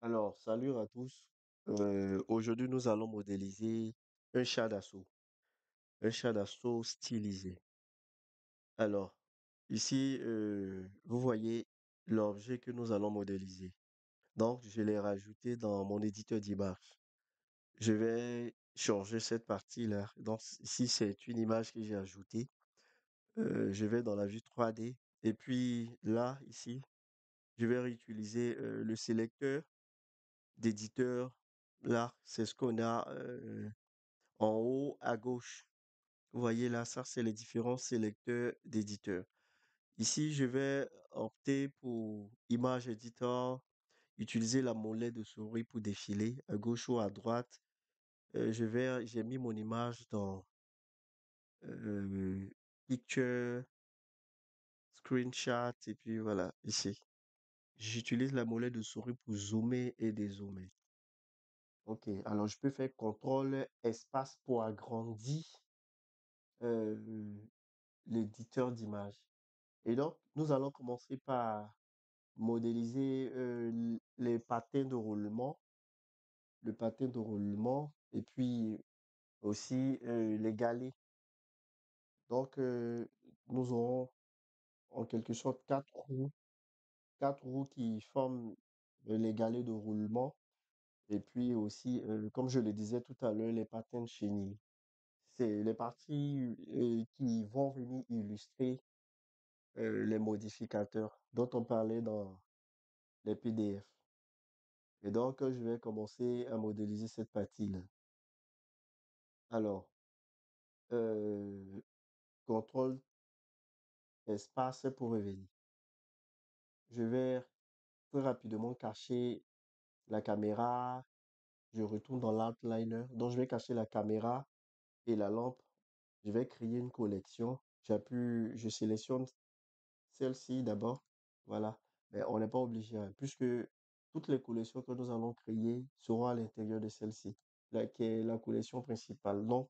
Alors, salut à tous. Aujourd'hui, nous allons modéliser un chat d'assaut, un chat d'assaut stylisé. Alors, ici, vous voyez l'objet que nous allons modéliser. Donc, je l'ai rajouté dans mon éditeur d'image. Je vais changer cette partie-là. Donc, si c'est une image que j'ai ajoutée, je vais dans la vue 3D. Et puis là, ici, je vais réutiliser le sélecteur d'éditeur. Là, c'est ce qu'on a en haut à gauche. Vous voyez là, ça, c'est les différents sélecteurs d'éditeurs. Ici, je vais opter pour Image Editor, utiliser la molette de souris pour défiler à gauche ou à droite. J'ai mis mon image dans euh, Picture, Screenshot, et puis voilà, ici. J'utilise la molette de souris pour zoomer et dézoomer. Ok, alors je peux faire CTRL espace pour agrandir euh, l'éditeur d'image. Et donc, nous allons commencer par modéliser les patins de roulement, le patin de roulement, et puis aussi les galets. Donc, nous aurons en quelque sorte quatre roues qui forment les galets de roulement, et puis aussi, comme je le disais tout à l'heure, les patins de chenille. C'est les parties qui vont venir illustrer les modificateurs dont on parlait dans les PDF. Et donc, je vais commencer à modéliser cette partie-là. Alors, euh, contrôle espace pour revenir. Je vais très rapidement cacher la caméra. Je retourne dans l'outliner. Donc, je vais cacher la caméra et la lampe. Je vais créer une collection. Je sélectionne celle-ci d'abord. Voilà. Mais on n'est pas obligé, hein, puisque toutes les collections que nous allons créer seront à l'intérieur de celle-ci, là, qui est la collection principale. Donc,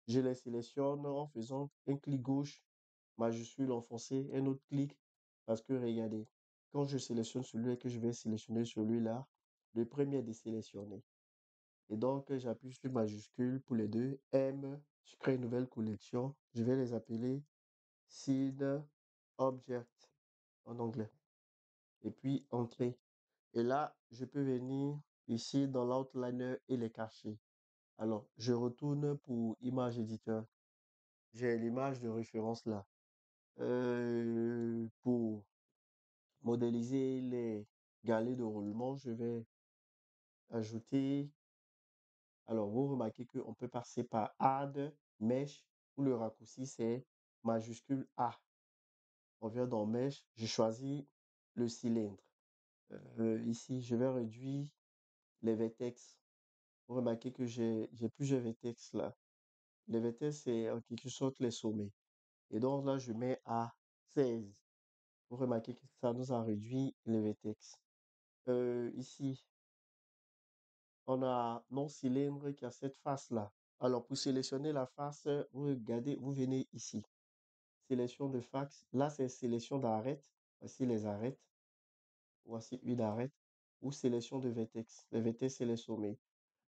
je les sélectionne en faisant un clic gauche, majuscule enfoncé, un autre clic, parce que regardez, quand je sélectionne celui-là et que je vais sélectionner celui-là, le premier est désélectionné. Et donc, j'appuie sur majuscule pour les deux. M, je crée une nouvelle collection. Je vais les appeler Seed Object en anglais. Et puis, Entrée. Et là, je peux venir ici dans l'outliner et les cacher. Alors, je retourne pour Image Éditeur. J'ai l'image de référence là. Pour modéliser les galets de roulement, je vais ajouter. Alors, vous remarquez qu'on peut passer par Add, Mesh, ou le raccourci c'est majuscule A. On vient dans Mesh, je choisis le cylindre. Ici, je vais réduire les vertex. Vous remarquez que j'ai plusieurs vertex là. Les vertex, c'est en quelque sorte les sommets. Et donc là, je mets à 16. Vous remarquez que ça nous a réduit les vertex. Ici, on a non cylindre qui a cette face-là. Alors, pour sélectionner la face, vous regardez, vous venez ici. Sélection de fax. Là, c'est sélection d'arête. Voici les arêtes. Voici une arête. Ou sélection de vertex. Les vertex, c'est les sommets.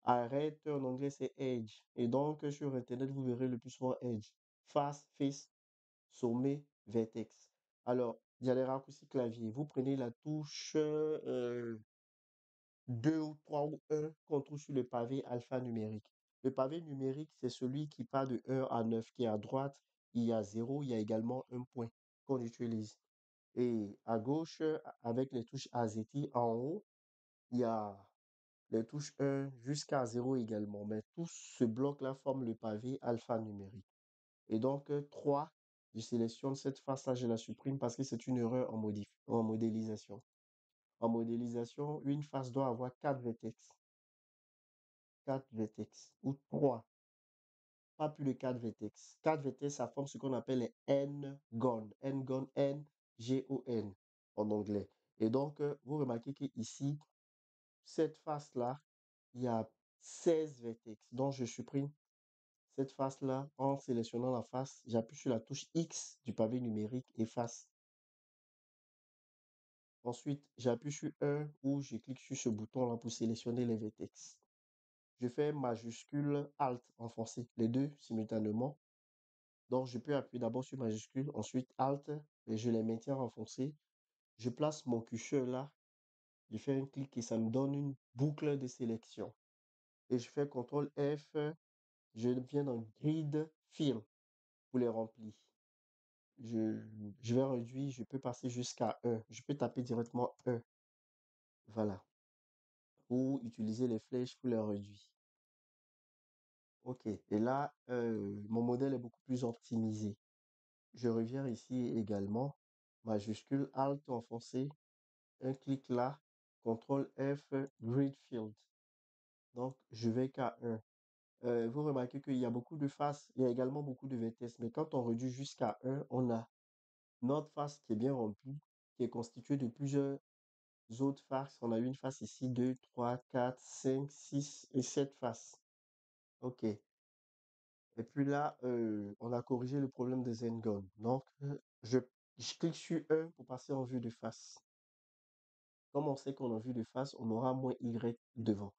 Arrête, en anglais, c'est edge. Et donc, sur Internet, vous verrez le plus souvent edge. Face, face, sommet, vertex. Alors, il y a les raccourcis clavier. Vous prenez la touche 2 ou 3 ou 1 qu'on trouve sur le pavé alphanumérique. Le pavé numérique, c'est celui qui part de 1 à 9, qui est à droite, il y a 0, il y a également un point qu'on utilise. Et à gauche, avec les touches AZT en haut, il y a les touches 1 jusqu'à 0 également. Mais tout ce bloc-là forme le pavé alphanumérique. Et donc, 3, je sélectionne cette face-là, je la supprime parce que c'est une erreur en modélisation. En modélisation, une face doit avoir 4 vertex. 4 vertex ou 3, pas plus de 4 vertex. 4 vertex, ça forme ce qu'on appelle les n-gon. N-gon, N-G-O-N en anglais. Et donc, vous remarquez qu'ici, cette face-là, il y a 16 vertex. Donc, je supprime cette face-là en sélectionnant la face. J'appuie sur la touche X du pavé numérique, efface. Ensuite, j'appuie sur 1 ou je clique sur ce bouton-là pour sélectionner les vertex. Je fais majuscule Alt enfoncé, les deux simultanément. Donc, je peux appuyer d'abord sur majuscule, ensuite Alt, et je les maintiens enfoncés. Je place mon curseur là, je fais un clic et ça me donne une boucle de sélection. Et je fais CTRL F, je viens dans Grid Fill pour les remplir. Je, je vais réduire, je peux passer jusqu'à 1. Je peux taper directement 1. Voilà. Ou utiliser les flèches pour les réduire. OK. Et là, mon modèle est beaucoup plus optimisé. Je reviens ici également. Majuscule, Alt enfoncé, un clic là, CTRL F, Grid Field. Donc, je vais qu'à 1. Vous remarquez qu'il y a beaucoup de faces, il y a également beaucoup de vertèces, mais quand on réduit jusqu'à 1, on a notre face qui est bien remplie, qui est constituée de plusieurs autres faces. On a une face ici, 2, 3, 4, 5, 6 et 7 faces. OK. Et puis là, on a corrigé le problème des n-gons. Donc, je clique sur 1 pour passer en vue de face. Comme on sait qu'en vue de face, on aura moins Y devant,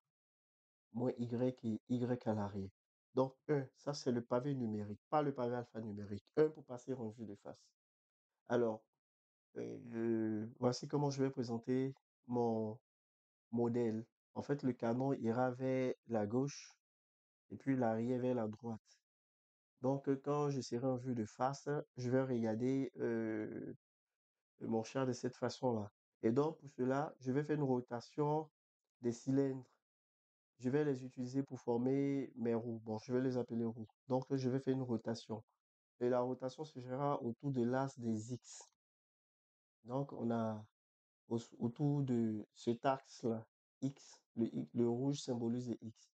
moins Y et Y à l'arrière. Donc, 1, ça c'est le pavé numérique, pas le pavé alphanumérique. 1 pour passer en vue de face. Alors, voici comment je vais présenter mon modèle. En fait, le canon ira vers la gauche et puis l'arrière vers la droite. Donc, quand je serai en vue de face, je vais regarder mon char de cette façon-là. Et donc, pour cela, je vais faire une rotation des cylindres. Je vais les utiliser pour former mes roues. Bon, je vais les appeler roues. Donc, je vais faire une rotation. Et la rotation se fera autour de l'axe des X. Donc, on a autour de cet axe-là, X, le rouge symbolise le X.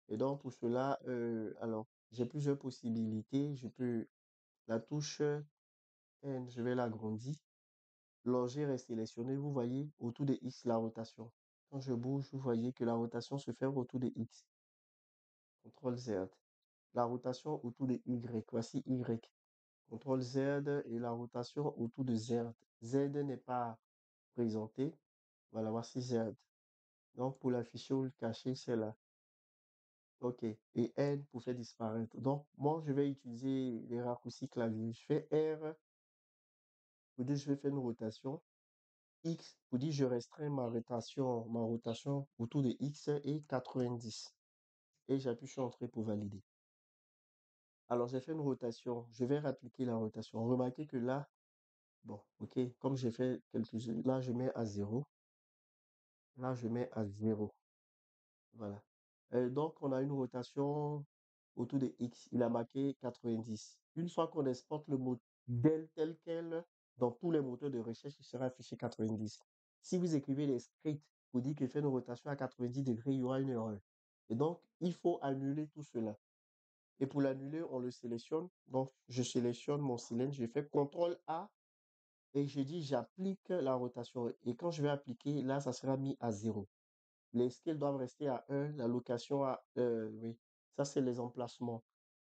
Et donc, pour cela, alors, j'ai plusieurs possibilités. Je peux, la touche N, je vais l'agrandir. L'objet est sélectionné, vous voyez, autour de X, la rotation. Quand je bouge, vous voyez que la rotation se fait autour de X. CTRL Z. La rotation autour de Y. Voici Y. CTRL Z et la rotation autour de Z. Z n'est pas présenté. Voilà, voici Z. Donc, pour l'afficher ou le cacher, c'est là. OK. Et N pour faire disparaître. Donc, moi, je vais utiliser les raccourcis clavier. Je fais R pour dire je vais faire une rotation. X pour dire je restreins ma rotation autour de X et 90. Et j'appuie sur Entrée pour valider. Alors, j'ai fait une rotation. Je vais réappliquer la rotation. Remarquez que là, bon, OK, comme j'ai fait là, je mets à 0. Là, je mets à 0. Voilà. Donc, on a une rotation autour de X. Il a marqué 90. Une fois qu'on exporte le modèle tel quel, dans tous les moteurs de recherche, il sera affiché 90. Si vous écrivez les scripts pour dire qu'il fait une rotation à 90 degrés, il y aura une erreur. Et donc, il faut annuler tout cela. Et pour l'annuler, on le sélectionne. Donc, je sélectionne mon cylindre, je fais CTRL A et je dis j'applique la rotation. Et quand je vais appliquer, là, ça sera mis à 0. Les scales doivent rester à 1, la location à... oui, ça c'est les emplacements.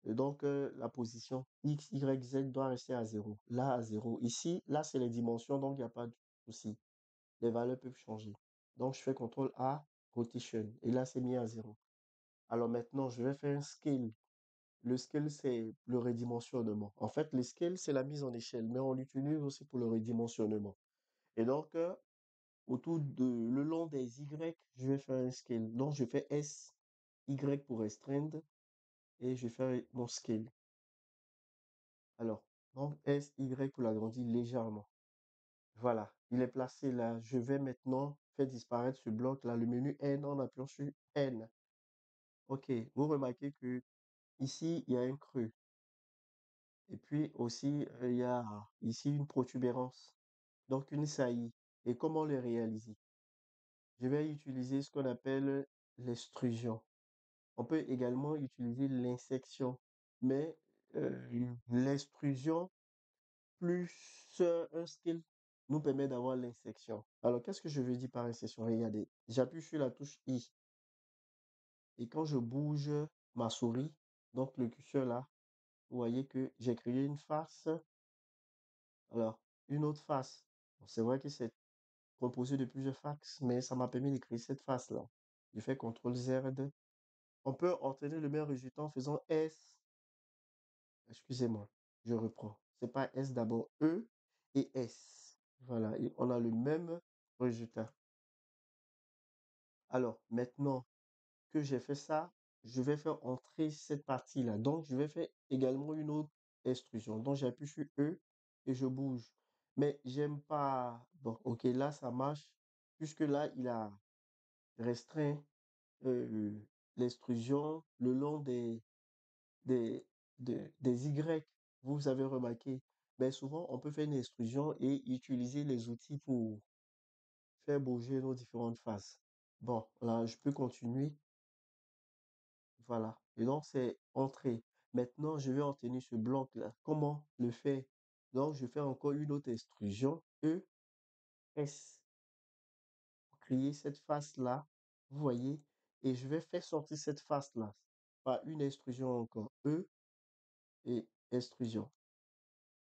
Et donc, la position X, Y, Z doit rester à 0. Là, à 0. Ici, là, c'est les dimensions, donc il n'y a pas de souci. Les valeurs peuvent changer. Donc, je fais CTRL A, Rotation. Et là, c'est mis à 0. Alors maintenant, je vais faire un scale. Le scale, c'est le redimensionnement. En fait, le scale, c'est la mise en échelle, mais on l'utilise aussi pour le redimensionnement. Et donc, autour de le long des Y, je vais faire un scale. Donc, je fais S, Y pour restreindre et je fais mon scale. Alors, donc S, Y pour l'agrandir légèrement. Voilà, il est placé là. Je vais maintenant faire disparaître ce bloc-là, le menu N en appuyant sur N. OK, vous remarquez que ici, il y a un creux. Et puis aussi, il y a ici une protubérance, donc une saillie. Et comment le réaliser? Je vais utiliser ce qu'on appelle l'extrusion. On peut également utiliser l'insection, mais l'extrusion plus un skill nous permet d'avoir l'insection. Alors, qu'est-ce que je veux dire par insertion? Regardez, j'appuie sur la touche I et quand je bouge ma souris, donc le curseur là, vous voyez que j'ai créé une face. Alors, une autre face. Bon, c'est vrai que c'est composé de plusieurs faces, mais ça m'a permis de créer cette face-là. Je fais CTRL Z. On peut obtenir le même résultat en faisant S. Excusez-moi, je reprends. C'est pas S d'abord, E et S. Voilà, et on a le même résultat. Alors, maintenant que j'ai fait ça, je vais faire entrer cette partie-là. Donc, je vais faire également une autre extrusion. Donc, j'appuie sur E et je bouge. Mais j'aime pas. Bon, ok, là, ça marche. Puisque là, il a restreint euh, l'extrusion le long des, des Y. Vous avez remarqué. Mais souvent, on peut faire une extrusion et utiliser les outils pour faire bouger nos différentes faces. Bon, là, je peux continuer. Voilà. Et donc, c'est entré. Maintenant, je vais obtenir ce bloc-là. Comment le faire? Donc, je fais encore une autre extrusion. E, S. Pour créer cette face-là. Vous voyez? Et je vais faire sortir cette face-là par une extrusion encore. E et extrusion.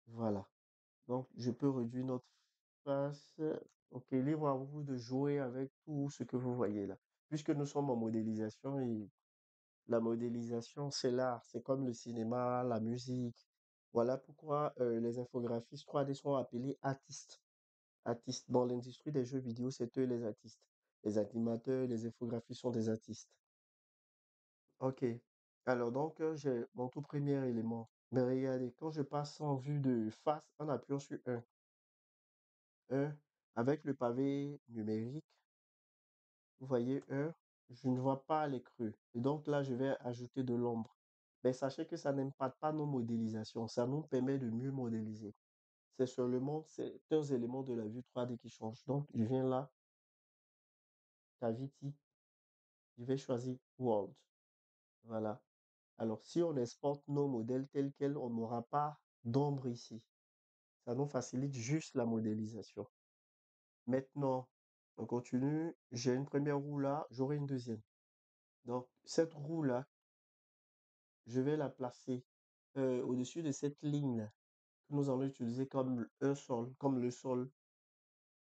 Voilà. Donc, je peux réduire notre face. Ok, libre à vous de jouer avec tout ce que vous voyez là. Puisque nous sommes en modélisation et la modélisation, c'est l'art, c'est comme le cinéma, la musique. Voilà pourquoi les infographistes 3D sont appelés artistes. Artistes. Dans l'industrie des jeux vidéo, c'est eux les artistes. Les animateurs, les infographistes sont des artistes. Ok. Alors donc, j'ai mon tout premier élément. Mais regardez, quand je passe en vue de face en appuyant sur 1, avec le pavé numérique, vous voyez, je ne vois pas les creux. Et donc là, je vais ajouter de l'ombre. Mais sachez que ça n'impacte pas nos modélisations. Ça nous permet de mieux modéliser. C'est seulement certains éléments de la vue 3D qui changent. Donc, je viens là, Cavity. Je vais choisir World. Voilà. Alors, si on exporte nos modèles tels quels, on n'aura pas d'ombre ici. Ça nous facilite juste la modélisation. Maintenant, on continue. J'ai une première roue là, j'aurai une deuxième. Donc, cette roue-là, je vais la placer au-dessus de cette ligne-là que nous allons utiliser comme un sol, comme le sol.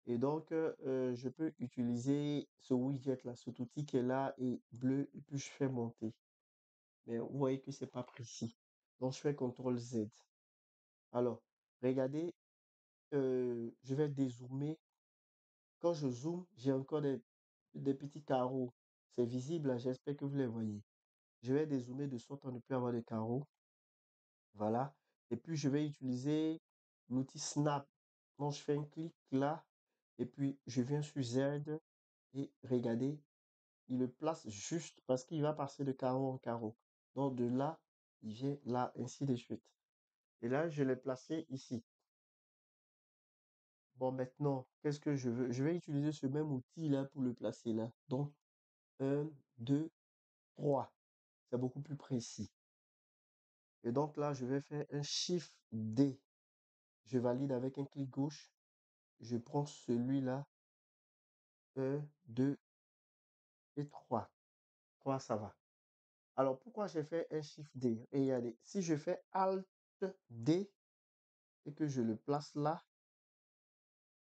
Et donc, je peux utiliser ce widget-là, cet outil qui est là et bleu, et puis je fais monter. Mais vous voyez que c'est pas précis. Donc, je fais CTRL Z. Alors, regardez, je vais dézoomer. Quand je zoome, j'ai encore des petits carreaux. C'est visible, là, j'espère que vous les voyez. Je vais dézoomer de sorte à ne plus avoir de carreaux. Voilà. Et puis, je vais utiliser l'outil Snap. Donc, je fais un clic là. Et puis, je viens sur Z. Et regardez, il le place juste parce qu'il va passer de carreau en carreau. Donc, de là, il vient là, ainsi de suite. Et là, je l'ai placé ici. Bon, maintenant, qu'est-ce que je veux? Je vais utiliser ce même outil là pour le placer là. Donc, 1, 2, 3. C'est beaucoup plus précis. Et donc là, je vais faire un Shift D. Je valide avec un clic gauche. Je prends celui-là. 1, 2 et 3. 3, ça va. Alors, pourquoi j'ai fait un Shift D? Et regardez, si je fais Alt D et que je le place là,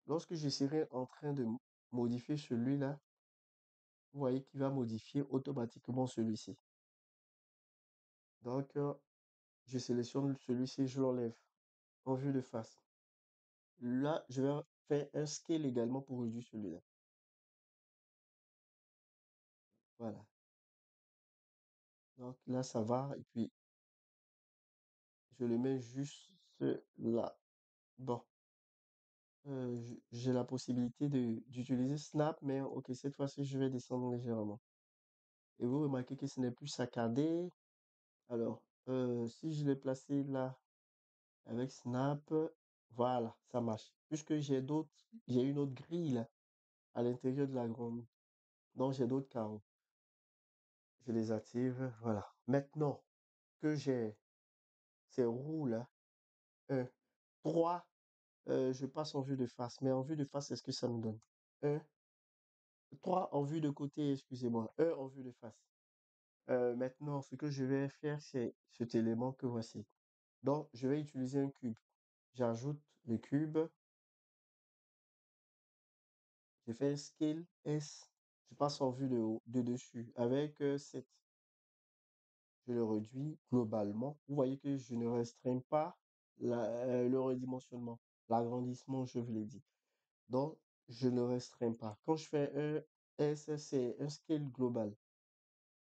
lorsque je serai en train de modifier celui-là, vous voyez qu'il va modifier automatiquement celui-ci. Donc, je sélectionne celui-ci, je l'enlève en vue de face. Là, je vais faire un scale également pour réduire celui-là. Voilà. Donc là, ça va. Et puis, je le mets juste là. Bon. J'ai la possibilité d'utiliser Snap, mais ok, cette fois-ci, je vais descendre légèrement. Et vous remarquez que ce n'est plus saccadé. Alors, si je l'ai placé là avec Snap, voilà, ça marche. Puisque j'ai une autre grille là, à l'intérieur de la grande. Donc, j'ai d'autres carreaux. Je les active, voilà. Maintenant que j'ai ces roues là, 1, 3, je passe en vue de face. Mais en vue de face, est-ce que ça me donne? 1, 3 en vue de côté, excusez-moi. 1 en vue de face. Maintenant, ce que je vais faire, c'est cet élément que voici. Donc, je vais utiliser un cube. J'ajoute le cube. Je fais un scale S. Je passe en vue de haut, de dessus. Avec 7, je le réduis globalement. Vous voyez que je ne restreins pas le redimensionnement. L'agrandissement, je vous l'ai dit. Donc, je ne restreins pas. Quand je fais un S, c'est un scale global.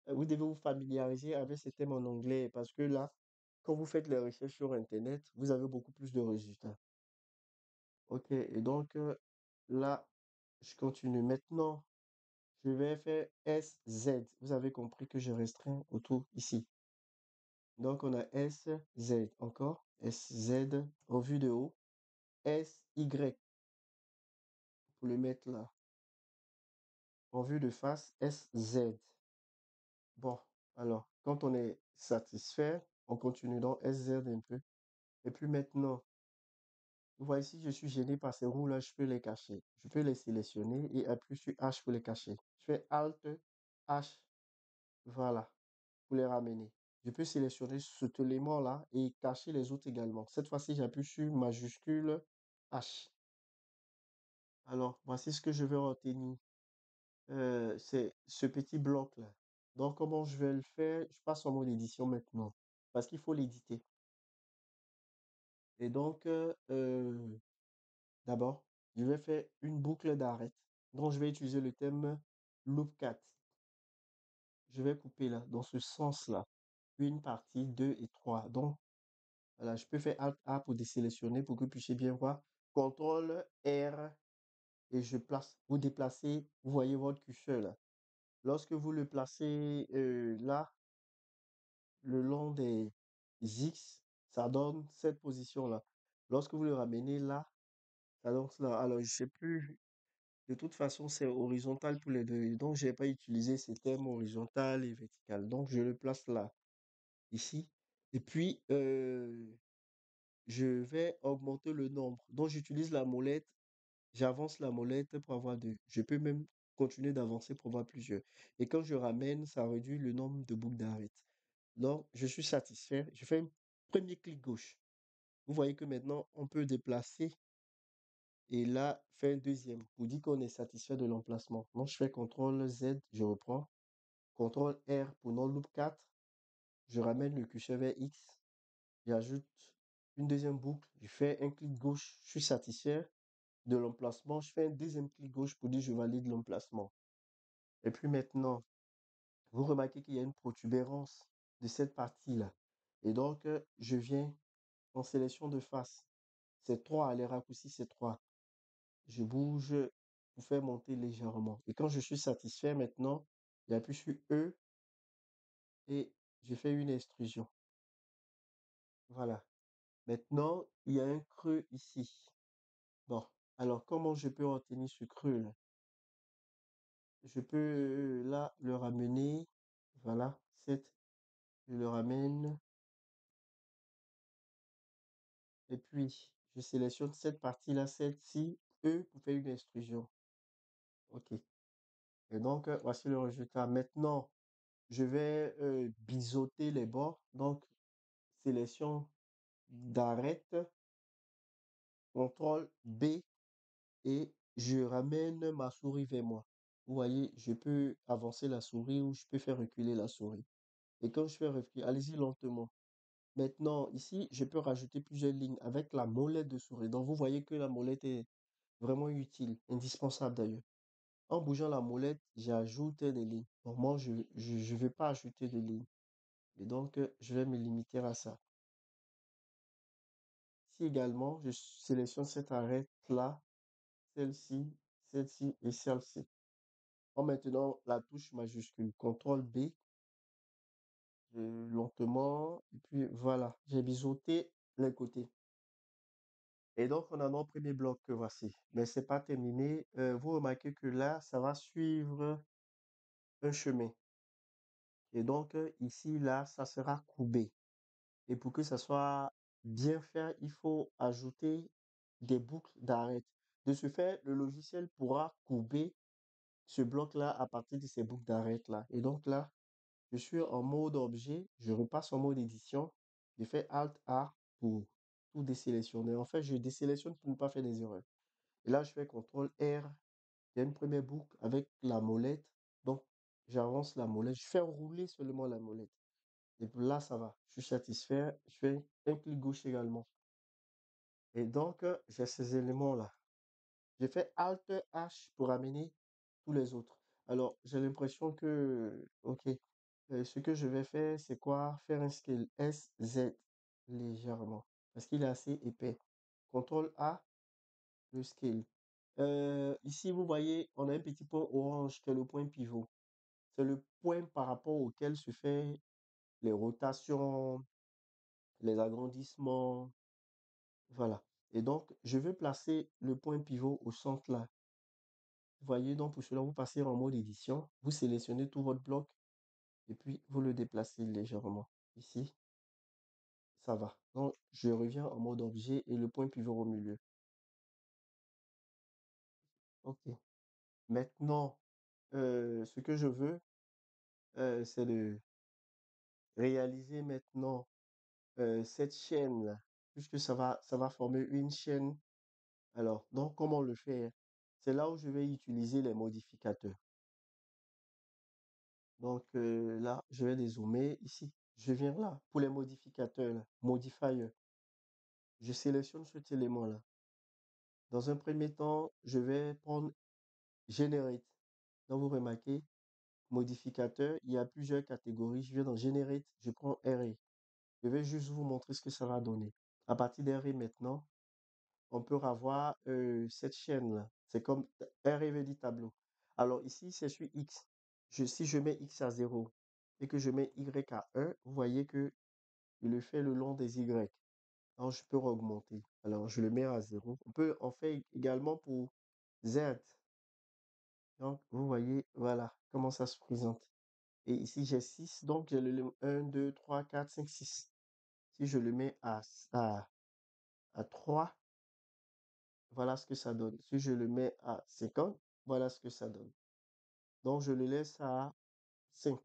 Vous devez vous familiariser avec ces thèmes en anglais parce que là, quand vous faites les recherches sur Internet, vous avez beaucoup plus de résultats. Ok, et donc là, je continue. Maintenant, je vais faire SZ. Vous avez compris que je restreins autour ici. Donc, on a SZ encore. SZ en vue de haut. SY pour le mettre là. En vue de face, SZ. Bon, alors, quand on est satisfait, on continue dans SZ un peu. Et puis maintenant, vous voyez ici, je suis gêné par ces roues-là, je peux les cacher. Je peux les sélectionner et appuyer sur H pour les cacher. Je fais Alt, H, voilà, pour les ramener. Je peux sélectionner cet élément-là et cacher les autres également. Cette fois-ci, j'appuie sur majuscule H. Alors, voici ce que je vais retenir. C'est ce petit bloc-là. Donc, comment je vais le faire? Je passe en mode édition maintenant. Parce qu'il faut l'éditer. Et donc, d'abord, je vais faire une boucle d'arrêt. Donc, je vais utiliser le thème loop 4. Je vais couper là, dans ce sens-là. Une partie, deux et trois. Donc, voilà, je peux faire Alt A pour désélectionner pour que vous puissiez bien voir. CTRL R et je place. Vous déplacez, vous voyez votre curseur là. Lorsque vous le placez là, le long des X, ça donne cette position-là. Lorsque vous le ramenez là, ça donne cela. Alors, je sais plus. De toute façon, c'est horizontal pour les deux. Donc, je n'ai pas utilisé ces termes horizontal et vertical. Donc, je le place là, ici. Et puis, je vais augmenter le nombre. Donc, j'utilise la molette. J'avance la molette pour avoir deux. Je peux même continuer d'avancer pour avoir plusieurs. Et quand je ramène, ça réduit le nombre de boucles d'arrêt. Donc, je suis satisfait. Je fais un premier clic gauche. Vous voyez que maintenant, on peut déplacer et là, fait un deuxième pour dire qu'on est satisfait de l'emplacement. Donc, je fais CTRL Z, je reprends. CTRL R pour non loop 4. Je ramène le curseur vers X. J'ajoute une deuxième boucle. Je fais un clic gauche. Je suis satisfait de l'emplacement. Je fais un deuxième clic gauche pour dire je valide l'emplacement. Et puis maintenant, vous remarquez qu'il y a une protubérance de cette partie-là. Et donc, je viens en sélection de face. C'est 3, les raccourcis, c'est 3. Je bouge pour faire monter légèrement. Et quand je suis satisfait maintenant, j'appuie sur E et je fais une extrusion. Voilà. Maintenant, il y a un creux ici. Bon, alors comment je peux obtenir ce creux-là? Je peux là le ramener. Voilà, 7. Je le ramène. Et puis, je sélectionne cette partie-là, celle-ci, E pour faire une extrusion. OK. Et donc, voici le résultat. Maintenant, je vais biseauter les bords. Donc, sélection d'arrêt, CTRL B et je ramène ma souris vers moi. Vous voyez, je peux avancer la souris ou je peux faire reculer la souris. Et quand je fais reculer, allez-y lentement. Maintenant, ici, je peux rajouter plusieurs lignes avec la molette de souris. Donc, vous voyez que la molette est vraiment utile, indispensable d'ailleurs. En bougeant la molette, j'ajoute des lignes. Donc, moi, je ne vais pas ajouter de lignes. Et donc, je vais me limiter à ça. Ici également, je sélectionne cette arête-là, celle-ci, celle-ci et celle-ci. En maintenant la touche majuscule, CTRL B, lentement, et puis voilà, j'ai biseauté les côtés. Et donc, on a notre premier bloc que voici. Mais c'est pas terminé. Vous remarquez que là, ça va suivre un chemin. Et donc, ici, là, ça sera courbé. Et pour que ça soit bien fait, il faut ajouter des boucles d'arrêt. De ce fait, le logiciel pourra courber ce bloc-là à partir de ces boucles d'arrêt-là. Et donc là, je suis en mode objet, je repasse en mode édition, je fais Alt A pour tout désélectionner. En fait, je désélectionne pour ne pas faire des erreurs. Et là, je fais CTRL R Il y a une première boucle avec la molette. Donc, j'avance la molette. Je fais rouler seulement la molette. Et puis là, ça va. Je suis satisfait. Je fais un clic gauche également. Et donc, j'ai ces éléments-là. J'ai fait Alt H pour amener tous les autres. Alors, j'ai l'impression que, ok, ce que je vais faire, c'est quoi? Faire un scale S, Z légèrement. Parce qu'il est assez épais. CTRL A, le scale. Ici, vous voyez, on a un petit point orange qui est le point pivot. C'est le point par rapport auquel se fait les rotations, les agrandissements. Voilà. Et donc, je vais placer le point pivot au centre là. Vous voyez, donc pour cela, vous passez en mode édition, vous sélectionnez tout votre bloc et puis vous le déplacez légèrement. Ici, ça va. Donc, je reviens en mode objet et le point pivot au milieu. OK. Maintenant, ce que je veux, c'est de réaliser maintenant cette chaîne-là, puisque ça va former une chaîne. Alors, donc, comment le faire? C'est là où je vais utiliser les modificateurs. Donc là, je vais dézoomer ici. Je viens là pour les modificateurs, là, modifier. Je sélectionne cet élément-là. Dans un premier temps, je vais prendre Generate. Donc vous remarquez, modificateur, il y a plusieurs catégories. Je viens dans Generate, je prends Array. Je vais juste vous montrer ce que ça va donner. À partir d'Array maintenant, on peut avoir cette chaîne-là. C'est comme Array veut dire tableau. Alors ici, c'est sur X. Si je mets X à 0 et que je mets Y à 1, vous voyez que il le fait le long des Y. Alors, je peux augmenter. Alors, je le mets à 0. On peut en faire également pour Z. Donc, vous voyez, voilà comment ça se présente. Et ici, j'ai 6. Donc, j'ai le 1, 2, 3, 4, 5, 6. Si je le mets à 3, voilà ce que ça donne. Si je le mets à 50, voilà ce que ça donne. Donc, je le laisse à 5.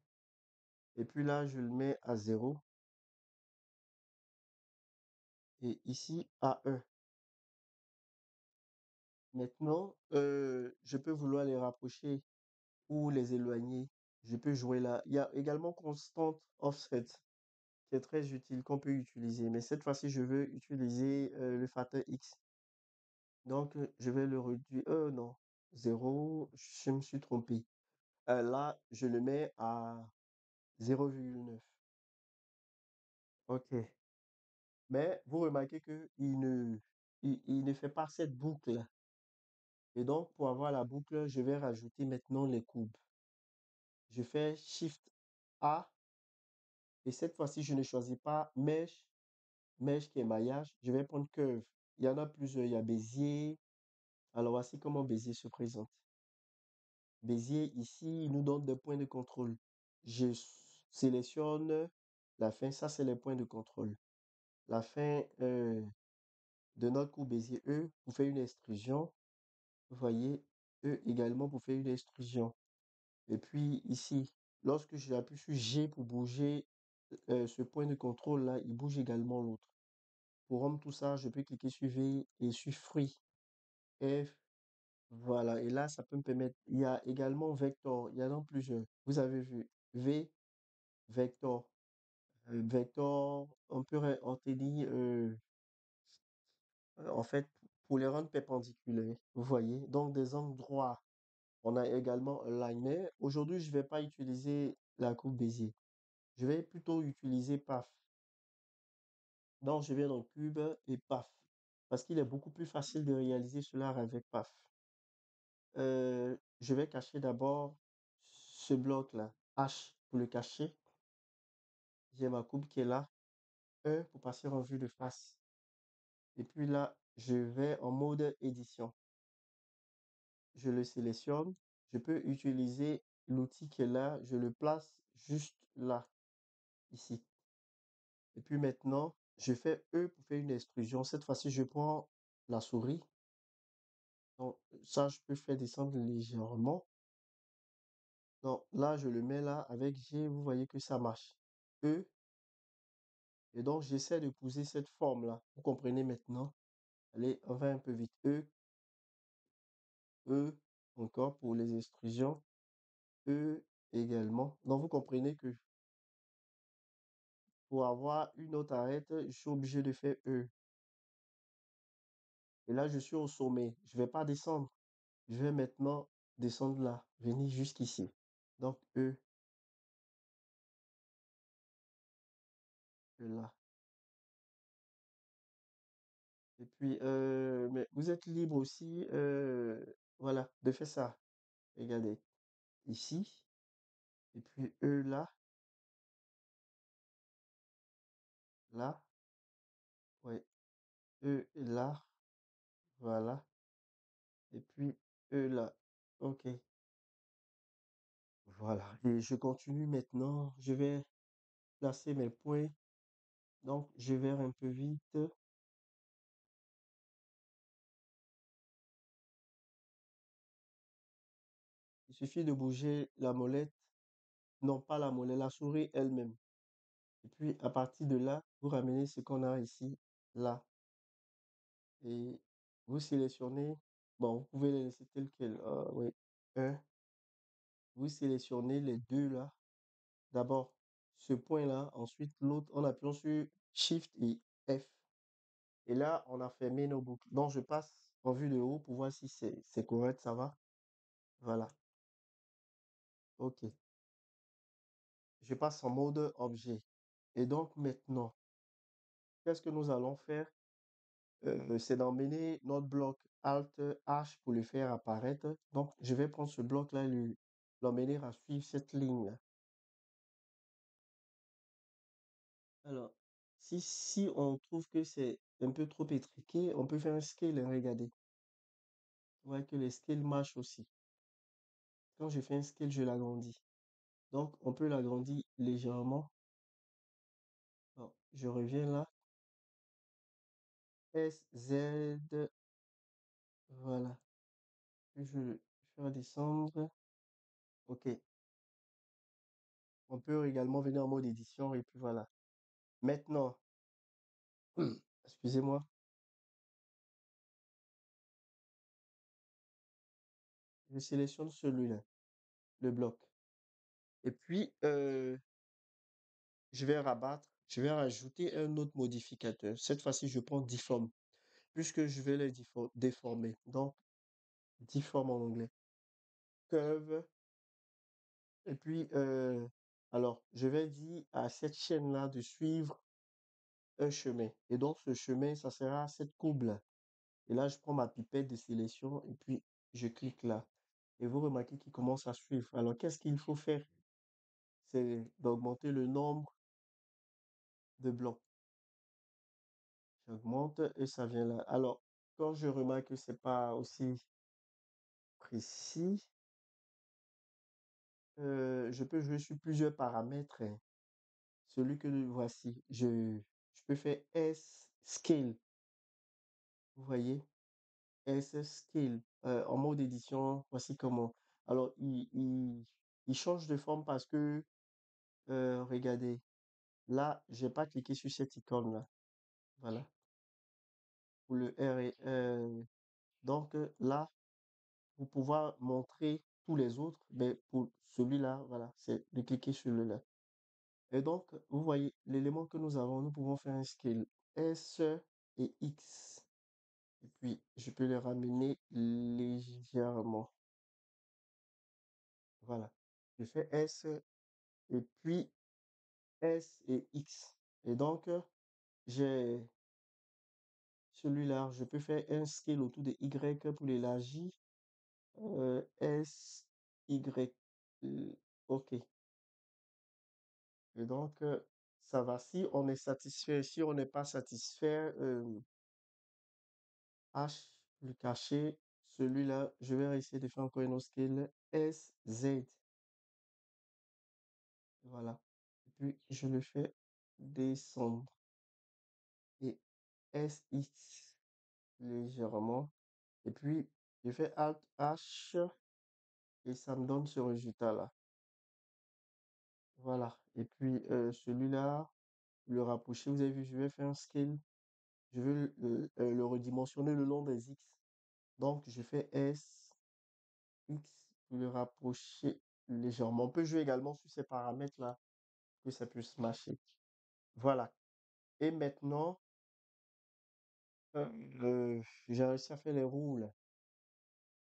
Et puis là, je le mets à 0. Et ici, à 1. Maintenant, je peux vouloir les rapprocher ou les éloigner. Je peux jouer là. Il y a également Constant Offset qui est très utile, qu'on peut utiliser. Mais cette fois-ci, je veux utiliser le facteur X. Donc, je vais le réduire. Non, 0, je me suis trompé. Là, je le mets à 0,9. OK. Mais vous remarquez que il ne fait pas cette boucle. Et donc, pour avoir la boucle, je vais rajouter maintenant les courbes. Je fais Shift A. Et cette fois-ci, je ne choisis pas Mesh qui est maillage. Je vais prendre Curve. Il y en a plusieurs. Il y a Bézier. Alors, voici comment Bézier se présente. Bézier, ici, il nous donne des points de contrôle. Je sélectionne la fin. Ça, c'est les points de contrôle. La fin de notre courbe Bézier E pour faire une extrusion. Vous voyez, E également pour faire une extrusion. Et puis ici, lorsque j'appuie sur G pour bouger ce point de contrôle là, il bouge également l'autre. Pour rendre tout ça, je peux cliquer sur V et sur Free. F, voilà. Et là, ça peut me permettre. Il y a également Vector. Il y en a plusieurs. Vous avez vu V, Vector. Vector, on peut obtenir, en fait, pour les rendre perpendiculaires. Vous voyez? Donc, des angles droits. On a également un liner. Aujourd'hui, je ne vais pas utiliser la coupe Bézier. Je vais plutôt utiliser PAF. Donc, je viens dans Cube et PAF. Parce qu'il est beaucoup plus facile de réaliser cela avec PAF. Je vais cacher d'abord ce bloc-là. H pour le cacher. J'ai ma coupe qui est là. E pour passer en vue de face. Et puis là, je vais en mode édition. Je le sélectionne. Je peux utiliser l'outil qui est là. Je le place juste là, ici. Et puis maintenant, je fais E pour faire une extrusion. Cette fois-ci, je prends la souris. Donc, ça, je peux faire descendre légèrement. Donc, là, je le mets là avec G. Vous voyez que ça marche. E. Et donc, j'essaie de poser cette forme-là. Vous comprenez maintenant? Allez, on va un peu vite. E, E. Encore pour les extrusions, E également. Donc, vous comprenez que pour avoir une autre arête, je suis obligé de faire E. Et là, je suis au sommet. Je vais pas descendre. Je vais maintenant descendre là, venir jusqu'ici. Donc, E, là. Et puis, mais vous êtes libre aussi, voilà, de faire ça. Regardez, ici, et puis E là, là, ouais, E là, voilà, et puis E là. Ok, voilà. Et je continue maintenant. Je vais placer mes points. Donc, je vais un peu vite. Il suffit de bouger la molette, non pas la molette, la souris elle-même. Et puis, à partir de là, vous ramenez ce qu'on a ici, là. Et vous sélectionnez, bon, vous pouvez les laisser tel quel. Oui, un. Vous sélectionnez les deux là. D'abord, ce point-là, ensuite l'autre en appuyant sur Shift et F. Et là, on a fermé nos boucles. Donc, je passe en vue de haut pour voir si c'est correct, ça va. Voilà. OK. Je passe en mode objet. Et donc, maintenant, qu'est-ce que nous allons faire? C'est d'emmener notre bloc Alt H pour le faire apparaître. Donc, je vais prendre ce bloc-là et l'emmener à suivre cette ligne-là. Alors, si on trouve que c'est un peu trop étriqué, on peut faire un scale, hein, regardez. Vous voyez que les scales marchent aussi. Quand je fais un scale, je l'agrandis. Donc, on peut l'agrandir légèrement. Bon, je reviens là. S, Z, voilà. Je vais redescendre. OK. On peut également venir en mode édition et puis voilà. Maintenant, excusez-moi, je sélectionne celui-là, le bloc. Et puis, je vais rabattre, je vais rajouter un autre modificateur. Cette fois-ci, je prends deform, puisque je vais les déformer. Donc, deform en anglais. Curve. Et puis, alors, je vais dire à cette chaîne-là de suivre un chemin. Et donc, ce chemin, ça sera cette courbe-là. Et là, je prends ma pipette de sélection et puis je clique là. Et vous remarquez qu'il commence à suivre. Alors, qu'est-ce qu'il faut faire? C'est d'augmenter le nombre de blocs. J'augmente et ça vient là. Alors, quand je remarque que c'est pas aussi précis, je peux jouer sur plusieurs paramètres, hein. Celui que voici, je peux faire S scale. Vous voyez? S scale. En mode édition, voici comment. Alors, il change de forme parce que, regardez, là, j'ai pas cliqué sur cette icône-là. Voilà. Pour le R et donc là, pour pouvoir montrer tous les autres, mais pour celui-là, voilà, c'est de cliquer sur le là. Et donc, vous voyez, l'élément que nous avons, nous pouvons faire un scale S et X. Et puis, je peux les ramener légèrement. Voilà. Je fais S et puis S et X. Et donc, j'ai celui-là, je peux faire un scale autour de Y pour l'élargir. S, Y. OK. Et donc, ça va. Si on est satisfait, si on n'est pas satisfait, H, le caché, celui-là, je vais essayer de faire encore une autre scale. S, Z. Voilà. Et puis, je le fais descendre. Et S, X, légèrement. Et puis, je fais Alt, H, et ça me donne ce résultat-là. Voilà. Et puis, celui-là, le rapprocher, vous avez vu, je vais faire un scale. Je veux le redimensionner le long des X. Donc, je fais S, X pour le rapprocher légèrement. On peut jouer également sur ces paramètres-là, que ça puisse marcher. Voilà. Et maintenant, euh, j'ai réussi à faire les roues, là.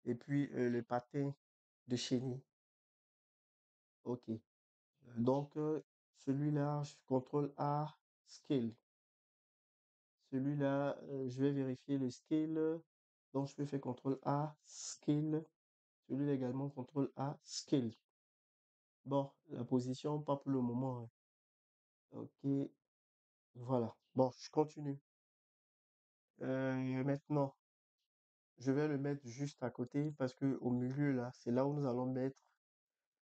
Et puis le pâté de chenille. OK. Donc, celui-là, je contrôle A, scale. Celui-là, je vais vérifier le scale. Donc, je peux faire contrôle A, scale. Celui-là également, contrôle A, scale. Bon, la position, pas pour le moment, hein. OK, voilà. Bon, je continue. Maintenant, je vais le mettre juste à côté parce que au milieu, là, c'est là où nous allons mettre,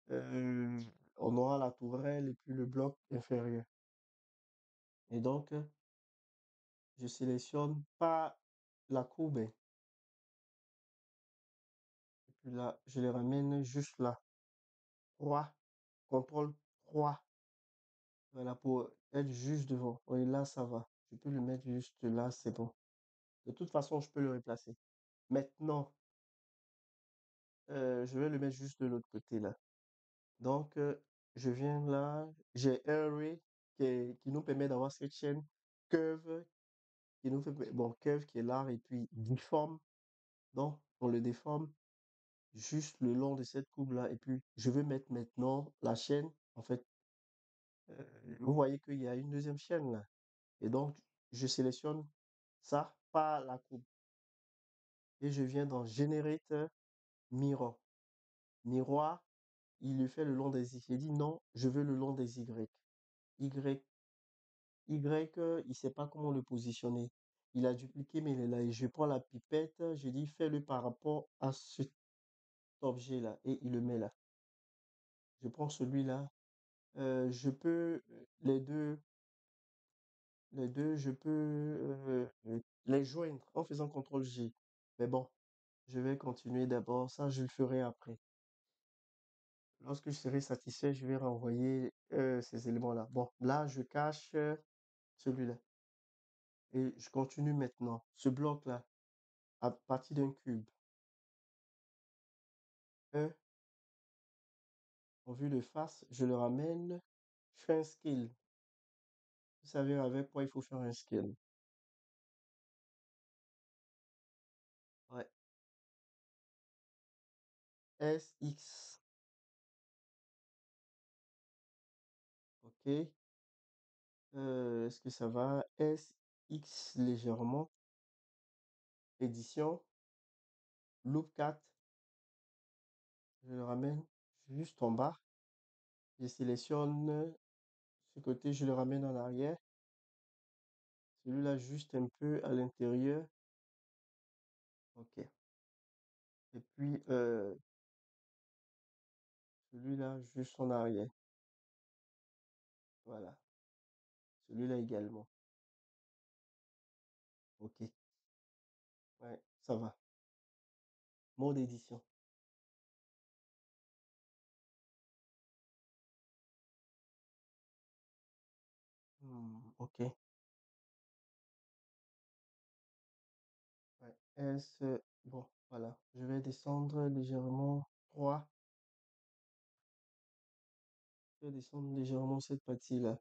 euh, on aura la tourelle et puis le bloc inférieur. Et donc, je sélectionne pas la courbe, hein. Et puis là, je les ramène juste là. 3, contrôle 3. Voilà, pour être juste devant. Oui, là, ça va. Je peux le mettre juste là, c'est bon. De toute façon, je peux le replacer. Maintenant, je vais le mettre juste de l'autre côté là. Donc, je viens là, j'ai un ray qui nous permet d'avoir cette chaîne curve qui nous fait, bon, curve qui est là et puis difforme. Donc, on le déforme juste le long de cette courbe là. Et puis, je veux mettre maintenant la chaîne. En fait, euh, vous voyez qu'il y a une deuxième chaîne là. Et donc, je sélectionne ça par la courbe. Et je viens dans Generate Mirror. Miroir, il le fait le long des X. J'ai dit non, je veux le long des Y. Y, Y, il sait pas comment le positionner. Il a dupliqué, mais il est là. Et je prends la pipette, je dis fais-le par rapport à cet objet-là. Et il le met là. Je prends celui-là. Je peux, les deux, je peux les joindre en faisant CTRL G. Mais bon, je vais continuer d'abord. Ça, je le ferai après. Lorsque je serai satisfait, je vais renvoyer ces éléments-là. Bon, là, je cache celui-là. Et je continue maintenant. Ce bloc-là, à partir d'un cube. E, en vue de face, je le ramène. Je fais un scale. Vous savez avec quoi il faut faire un scale. Ouais. SX. OK. Est-ce que ça va? SX légèrement. Édition. Loop 4. Je le ramène juste en bas. Je sélectionne ce côté, je le ramène en arrière. Celui-là juste un peu à l'intérieur. OK. Et puis celui-là juste en arrière. Voilà. Celui-là également. OK. Ouais, ça va. Mode édition. OK. Ouais. Bon, voilà. Je vais descendre légèrement 3. Je vais descendre légèrement cette partie-là.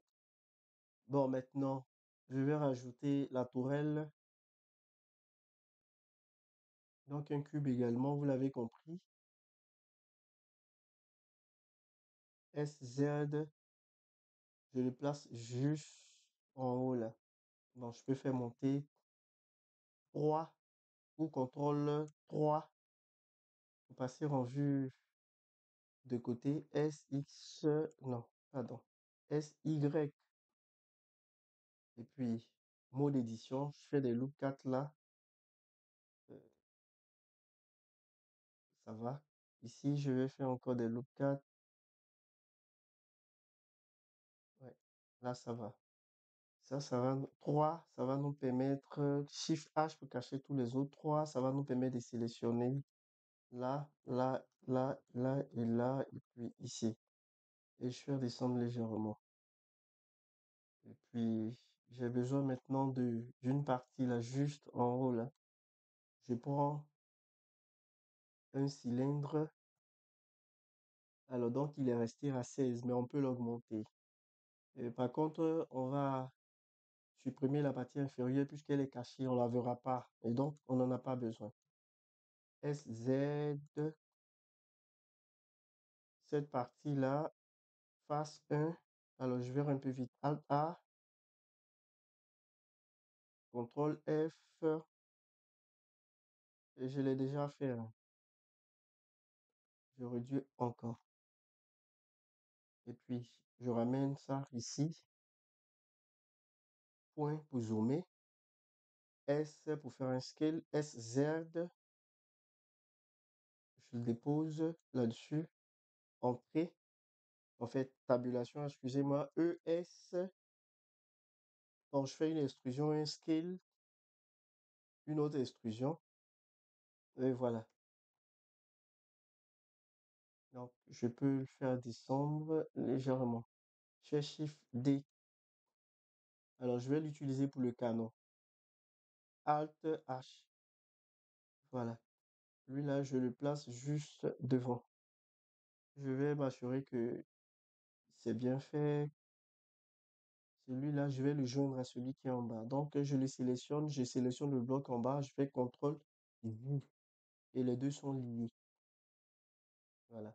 Bon, maintenant, je vais rajouter la tourelle. Donc, un cube également, vous l'avez compris. SZ, je le place juste en haut là. Donc, je peux faire monter 3 ou contrôle 3 pour passer en vue de côté. SX, non, pardon. SY. Et puis, mode édition, je fais des loop 4 là. euh, Ça va. Ici, je vais faire encore des loop 4. Ouais, là, ça va. Ça va. 3, ça va nous permettre. Shift H pour cacher tous les autres 3. Ça va nous permettre de sélectionner là, là, là, là et là. Et puis ici. Et je vais descendre légèrement. Et puis, j'ai besoin maintenant d'une partie là, juste en haut là. Je prends un cylindre. Alors, donc, il est resté à 16, mais on peut l'augmenter. Par contre, on va supprimer la partie inférieure puisqu'elle est cachée, on la verra pas. Et donc, on n'en a pas besoin. SZ, cette partie-là, face 1. Alors, je vais un peu vite. Alt A, CTRL F, et je l'ai déjà fait, hein. Je réduis encore. Et puis, je ramène ça ici. Point pour zoomer. S pour faire un scale. SZ, je le dépose là-dessus. Entrée. En fait, tabulation, excusez-moi. ES. Donc, je fais une extrusion, un scale, une autre extrusion. Et voilà. Donc, je peux le faire descendre légèrement. Je fais Shift D. Alors, je vais l'utiliser pour le canon. Alt H. Voilà. Lui là, je le place juste devant. Je vais m'assurer que c'est bien fait. Celui-là, je vais le joindre à celui qui est en bas. Donc, je sélectionne le bloc en bas, je fais CTRL V. Et les deux sont liés. Voilà.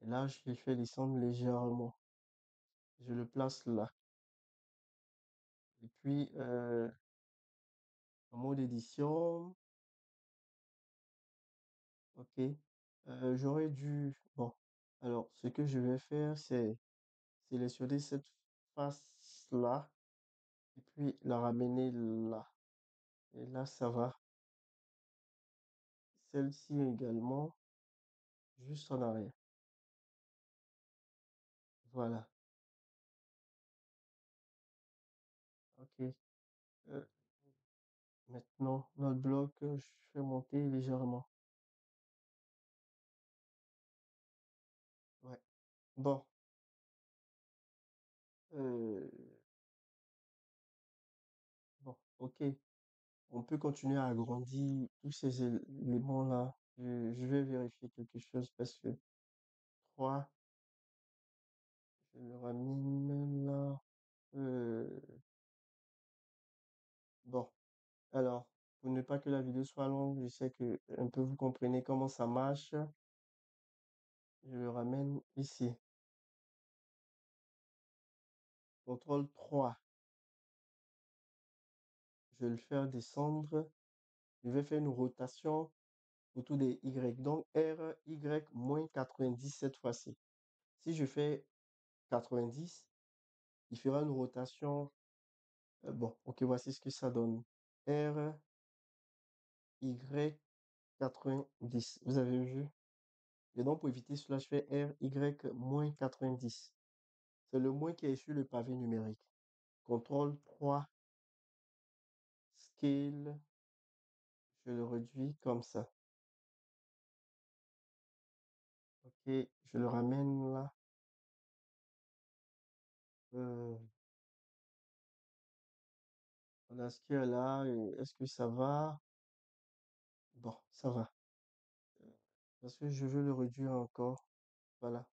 Et là, je le fais descendre légèrement. Je le place là. Et puis, en mode édition, ok. J'aurais dû... Bon, alors, ce que je vais faire, c'est sélectionner cette face-là et puis la ramener là. Et là, ça va. Celle-ci également, juste en arrière. Voilà. Ok. Euh, Maintenant, notre bloc, je fais monter légèrement. Ouais. Bon. euh, bon, ok. On peut continuer à agrandir tous ces éléments-là. Je vais vérifier quelque chose parce que 3, je le ramène là. Euh, bon, alors, pour ne pas que la vidéo soit longue, je sais que un peu vous comprenez comment ça marche. Je le ramène ici. CTRL 3. Je vais le faire descendre. Je vais faire une rotation autour des Y. Donc, R, Y, moins 90 cette fois-ci. Si je fais 90, il fera une rotation. Bon, ok, voici ce que ça donne. R, Y, 90. Vous avez vu? Et donc, pour éviter cela, je fais R, Y, moins 90. C'est le moins qui est sur le pavé numérique. CTRL 3, Scale, je le réduis comme ça. Ok, je le ramène là. Euh, on a ce qu'il y a là. Est-ce que ça va? Bon, ça va. Parce que je veux le réduire encore. Voilà.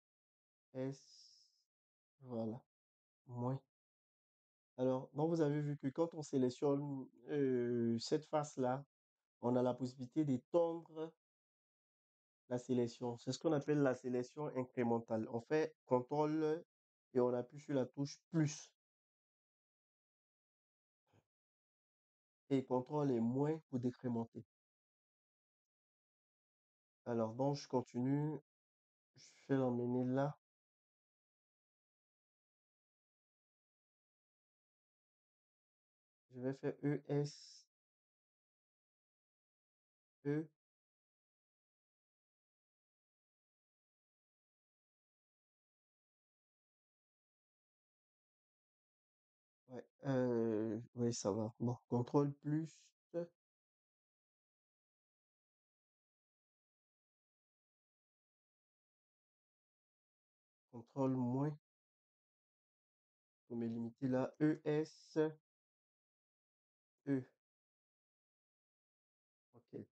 S. Voilà. Moins. Alors, donc vous avez vu que quand on sélectionne cette face-là, on a la possibilité d'étendre la sélection. C'est ce qu'on appelle la sélection incrémentale. On fait CTRL et on appuie sur la touche plus. Et CTRL et moins pour décrémenter. Alors, donc je continue. Je fais l'emmener là. Je vais faire ES, E. Ouais, oui, ça va. Bon, CTRL plus, CTRL moins pour me limiter là. ES, E. Ok.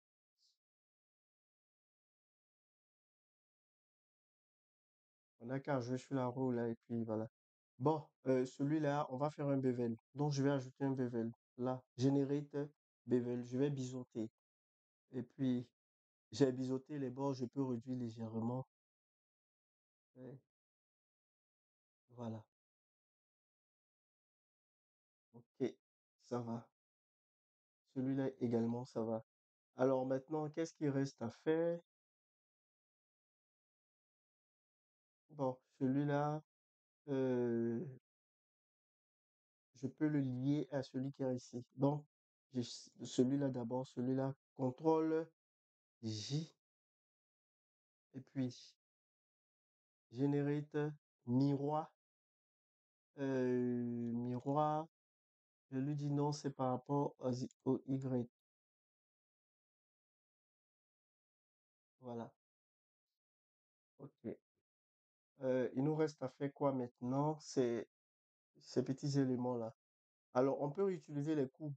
On n'a qu'à jouer sur la roue là et puis voilà. Bon, celui-là, on va faire un bevel. Donc, je vais ajouter un bevel. Là, generate bevel. Je vais biseauter. Et puis, j'ai biseauté les bords, je peux réduire légèrement. Ouais, voilà. Ok, ça va. Celui-là également, ça va. Alors maintenant, qu'est-ce qu'il reste à faire? Bon, celui-là, euh, je peux le lier à celui qui est ici. Donc, celui-là d'abord, celui-là, contrôle J, et puis generate miroir. Miroir, je lui dis non, c'est par rapport au Y. Voilà. Ok. Il nous reste à faire quoi maintenant? C'est ces petits éléments-là. Alors, on peut utiliser les courbes,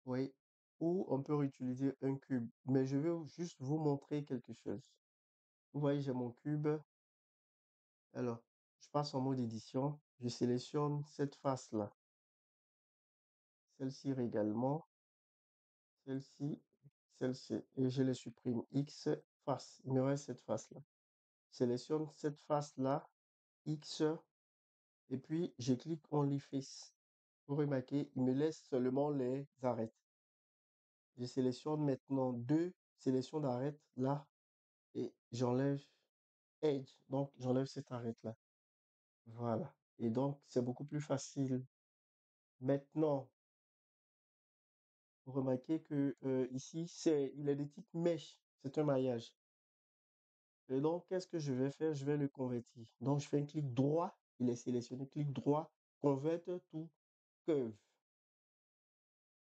oui, ou on peut réutiliser un cube. Mais je vais juste vous montrer quelque chose. Vous voyez, j'ai mon cube. Alors, je passe en mode édition. Je sélectionne cette face-là. Celle-ci également. Celle-ci. Celle-ci. Et je les supprime. X face. Il me reste cette face-là. Sélectionne cette face-là. X. Et puis, je clique Only Face. Vous remarquez, il me laisse seulement les arêtes. Je sélectionne maintenant deux sélections d'arêtes là et j'enlève Edge. Donc, j'enlève cette arête-là. Voilà. Et donc, c'est beaucoup plus facile. Maintenant, vous remarquez que ici, il est de type mèche. C'est un maillage. Et donc, qu'est-ce que je vais faire? Je vais le convertir. Donc, je fais un clic droit. Il est sélectionné. Clic droit. Convert to curve.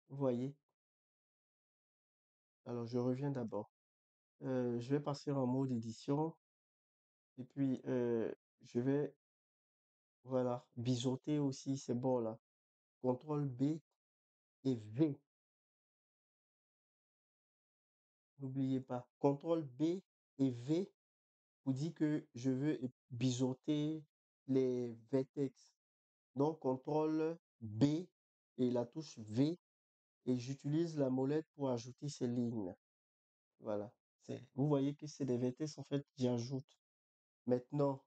Vous voyez? Alors, je reviens d'abord. Je vais passer en mode édition. Et puis, je vais, voilà, biseauter aussi ces bords-là. CTRL B et V. N'oubliez pas. CTRL B et V vous dit que je veux biseauter les vertex. Donc, CTRL B et la touche V. Et j'utilise la molette pour ajouter ces lignes. Voilà. Vous voyez que c'est des vertex en fait que j'ajoute. Maintenant,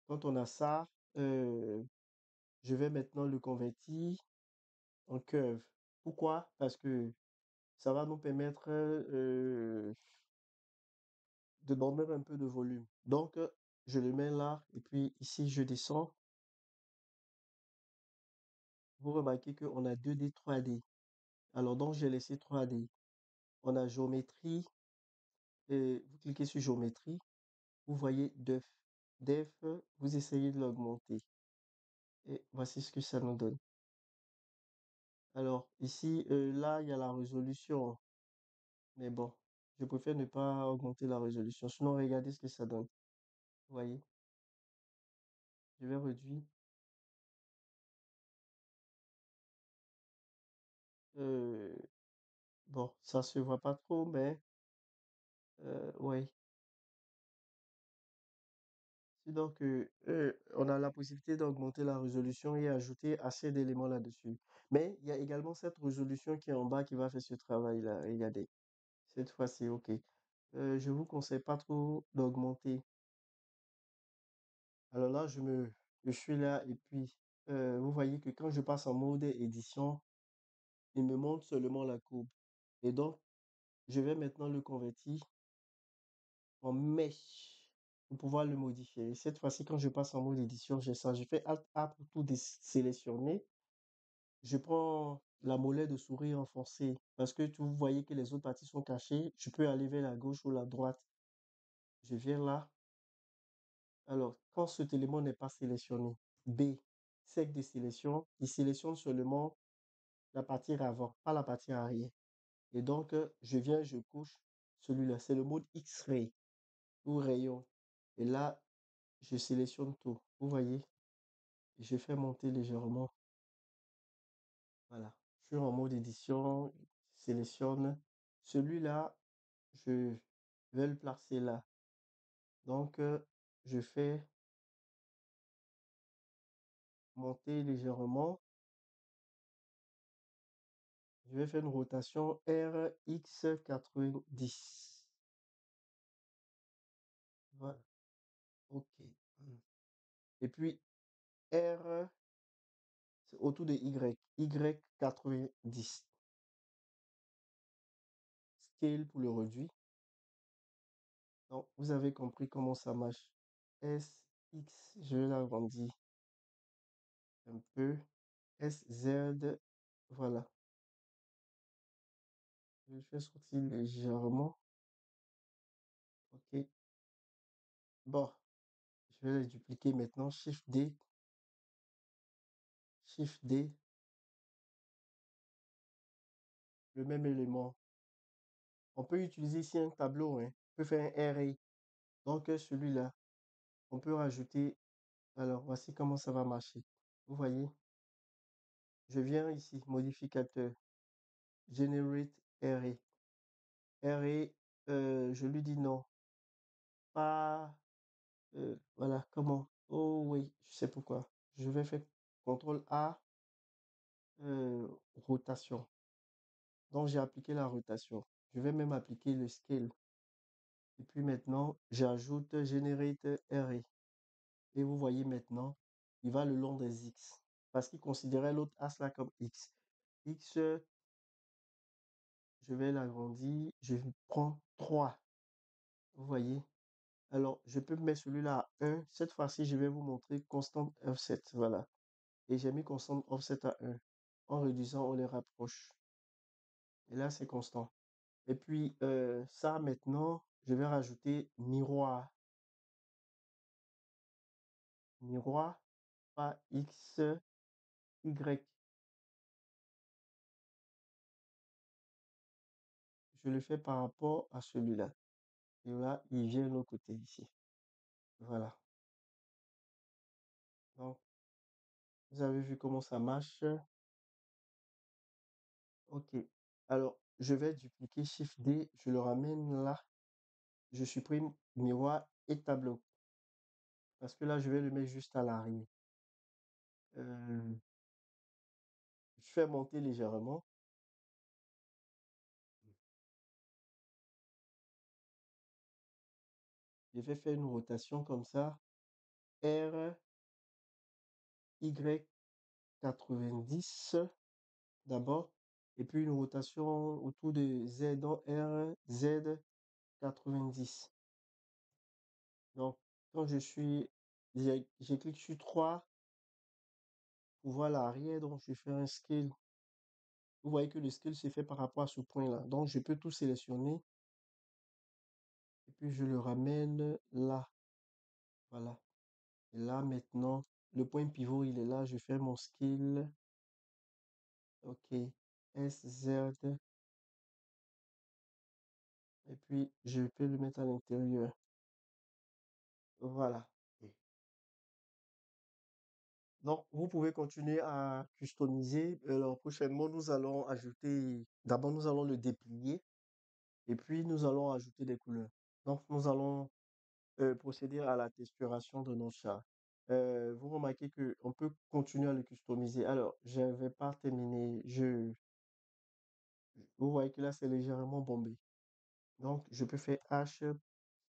quand on a ça, je vais maintenant le convertir en curve. Pourquoi? Parce que ça va nous permettre de donner un peu de volume. Donc, je le mets là et puis ici, je descends. Vous remarquez qu'on a 2D, 3D. Alors, donc, j'ai laissé 3D. On a géométrie. Et vous cliquez sur géométrie. Vous voyez def. Def, vous essayez de l'augmenter. Et voici ce que ça nous donne. Alors, ici, là, il y a la résolution. Mais bon, je préfère ne pas augmenter la résolution. Sinon, regardez ce que ça donne. Vous voyez, je vais réduire. Euh, bon, ça se voit pas trop, mais ouais. C'est donc, on a la possibilité d'augmenter la résolution et ajouter assez d'éléments là-dessus. Mais il y a également cette résolution qui est en bas qui va faire ce travail-là. Regardez. Cette fois-ci, OK. Je vous conseille pas trop d'augmenter. Alors là, je suis là et puis, vous voyez que quand je passe en mode édition, il me montre seulement la courbe. Et donc, je vais maintenant le convertir en mèche pour pouvoir le modifier. Et cette fois-ci, quand je passe en mode édition, j'ai ça. Je fais Alt A pour tout sélectionner. Je prends la molette de souris enfoncée parce que vous voyez que les autres parties sont cachées. Je peux aller vers la gauche ou la droite. Je viens là. Alors, quand cet élément n'est pas sélectionné, B, sec de sélection, il sélectionne seulement la partie avant, pas la partie arrière. Et donc, je viens, je couche celui-là. C'est le mode X-ray ou rayon. Et là, je sélectionne tout. Vous voyez, je fais monter légèrement. Voilà. Je suis en mode édition, sélectionne. Celui-là, je vais le placer là. Donc, je fais monter légèrement. Je vais faire une rotation RX 90. Voilà, ok. Et puis R, c'est autour de Y 90. Scale pour le réduit. Donc, vous avez compris comment ça marche. SX, je vais l'agrandir un peu. SZ, voilà. Je vais faire sortir légèrement. Ok. Bon, je vais les dupliquer maintenant. Shift D, le même élément. On peut utiliser ici un tableau, hein. On peut faire un array. Donc, celui-là, on peut rajouter. Alors, voici comment ça va marcher. Vous voyez, je viens ici, modificateur, generate array. Array, je lui dis non, pas, voilà, comment? Oh oui, je sais pourquoi. Je vais faire CTRL A, euh, rotation. Donc, j'ai appliqué la rotation. Je vais même appliquer le scale. Et puis maintenant, j'ajoute generate array. Et vous voyez maintenant, il va le long des X. Parce qu'il considérait l'autre as là comme X. X, je vais l'agrandir. Je prends 3. Vous voyez? Alors, je peux mettre celui-là à 1. Cette fois-ci, je vais vous montrer constant offset. Voilà. Et j'ai mis constant offset à 1. En réduisant, on les rapproche. Et là, c'est constant. Et puis, ça, maintenant, je vais rajouter miroir. Miroir, pas X, Y. Je le fais par rapport à celui-là. Et là, il vient de l'autre côté ici. Voilà. Donc, vous avez vu comment ça marche. OK. Alors, je vais dupliquer Shift D. Je le ramène là. Je supprime miroir et tableau. Parce que là, je vais le mettre juste à l'arrière. Euh, je fais monter légèrement. Je vais faire une rotation comme ça. R, Y 90 d'abord. Et puis une rotation autour de Z dans R, Z 90. Donc, quand j'ai cliqué sur 3 pour voir l'arrière, donc je fais un scale. Vous voyez que le scale s'est fait par rapport à ce point-là. Donc, je peux tout sélectionner et puis je le ramène là. Voilà. Et là, maintenant, le point pivot, il est là. Je fais mon scale. OK. SZ. Et puis, je peux le mettre à l'intérieur. Voilà. Donc, vous pouvez continuer à customiser. Alors, prochainement, nous allons ajouter, d'abord, nous allons le déplier et puis nous allons ajouter des couleurs. Donc, nous allons procéder à la texturation de nos chats. Vous remarquez que on peut continuer à le customiser. Alors, je ne vais pas terminer. Vous voyez que là, c'est légèrement bombé. Donc, je peux faire H,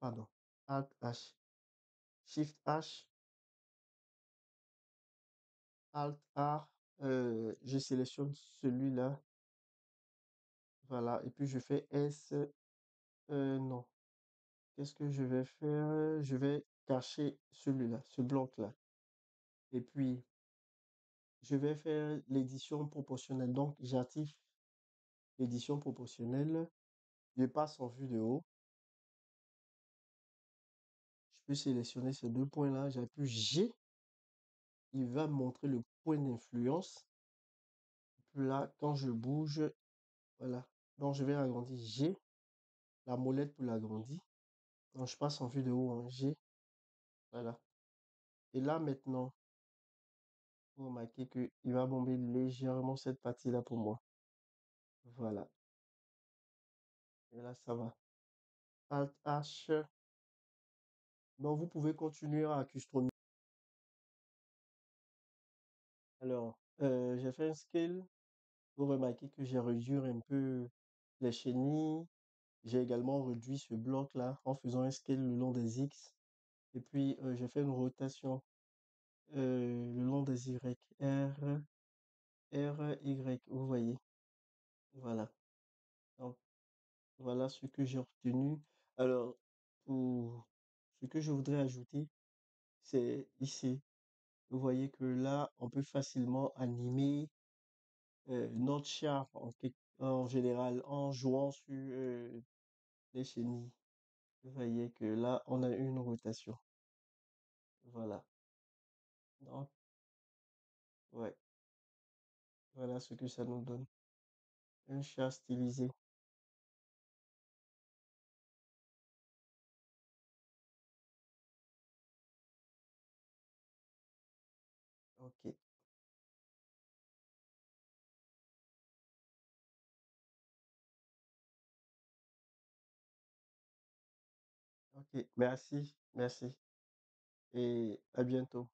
pardon, Alt H, Shift H, Alt A. Je sélectionne celui-là. Voilà. Et puis, je fais S. Non. Qu'est-ce que je vais faire? Je vais cacher celui-là, ce bloc-là. Et puis, je vais faire l'édition proportionnelle. Donc, j'active l'édition proportionnelle. Je passe en vue de haut. Je peux sélectionner ces deux points-là. J'appuie G. Il va me montrer le point d'influence. Puis là, quand je bouge, voilà. Donc, je vais agrandir G. La molette pour l'agrandir. Quand je passe en vue de haut en G. Voilà. Et là, maintenant, vous remarquez qu'il va bomber légèrement cette partie-là pour moi. Voilà. Et là, ça va. Alt H, Donc, vous pouvez continuer à customiser. Alors, j'ai fait un scale. Vous remarquez que j'ai réduit un peu les chenilles. J'ai également réduit ce bloc-là en faisant un scale le long des X. Et puis, j'ai fait une rotation le long des Y. Y, vous voyez. Voilà. Donc, voilà ce que j'ai obtenu. Alors, pour ce que je voudrais ajouter, c'est ici. Vous voyez que là, on peut facilement animer notre char en général en jouant sur les chenilles. Vous voyez que là, on a une rotation. Voilà. Donc, ouais, voilà ce que ça nous donne. Un chat stylisé. Ok, ok. Merci, merci. Et à bientôt.